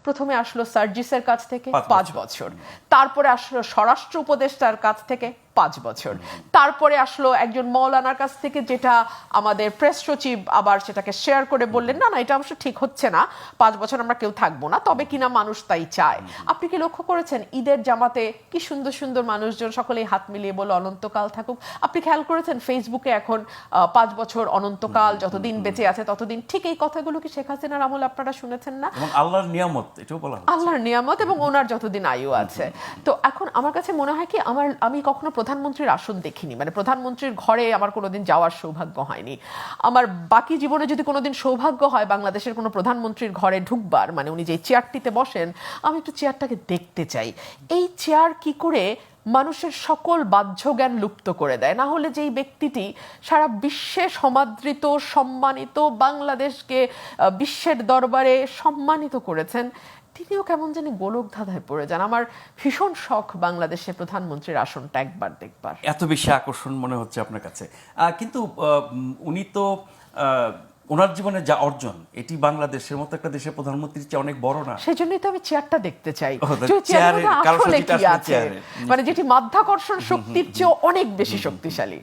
প্রথমে আসলো সার্জিসের কাছ থেকে 5 5 বছর, তারপরে আসলো স্বরাষ্ট্র উপদেষ্টার কাছ থেকে 5 বছর, তারপরে আসলো একজন মৌলানার কাছ থেকে, যেটা আমাদের প্রেস সচিব আবার সেটাকে শেয়ার করে বললেন না না এটা অবশ্য ঠিক হচ্ছে না, 5 বছর আমরা কেউ থাকবো না, তবে কিনা মানুষ তাই চায়। আপনি কি লক্ষ্য করেছেন ঈদের জামাতে কি সুন্দর সুন্দর মানুষজন সকলেই হাত মিলিয়ে বলে অনন্তকাল থাকুক? আপনি খেয়াল করেছেন ফেসবুকে এখন 5 বছর অনন্তকাল, যতদিন বেঁচে আছে ততদিন, ঠিক এই কথাগুলো কি শেখ হাসিনার আমলে আপনারা শুনেছেন না? এবং আল্লাহর নিয়ামত, এটাও বলা হচ্ছে আল্লাহর নিয়ামত এবং ওনার যতদিন আয়ু আছে। তো এখন আমার কাছে মনে হয় কি, আমি কখনো প্রধানমন্ত্রীর আসন দেখিনি, মানে প্রধানমন্ত্রীর ঘরে আমার কোনোদিন যাওয়ার সৌভাগ্য হয়নি। আমার বাকি জীবনে যদি কোনোদিন সৌভাগ্য হয় বাংলাদেশের কোনো প্রধানমন্ত্রীর ঘরে ঢুকবার, মানে উনি যে চেয়ারটিতে বসেন, আমি একটু চেয়ারটাকে দেখতে চাই। এই চেয়ার কি করে মানুষের সকল বাহ্য জ্ঞান লুপ্ত করে দেয়? না হলে যেই ব্যক্তিটি সারা বিশ্বে সমাদৃত, সম্মানিত, বাংলাদেশকে বিশ্বের দরবারে সম্মানিত করেছেন, তিনিও কেমন জানি গোলক ধাঁধায় পড়ে যান। আমার ভীষণ শখ বাংলাদেশের প্রধানমন্ত্রীর আসনটা একবার দেখবার। এত বেশি আকর্ষণ মনে হচ্ছে আপনার কাছে, কিন্তু উনি তো ওনার জীবনে যা অর্জন, এটি বাংলাদেশের মতো একটা দেশের প্রধানমন্ত্রীর চেয়ে অনেক বড় না? সেজন্যই তো আমি চেয়ারটা দেখতে চাই, চেয়ারের আসলে কি কারুসাজিটা আসলে আছে, চেয়ারের। মানে যেটি মাধ্যাকর্ষণ শক্তির চেয়ে অনেক বেশি শক্তিশালী।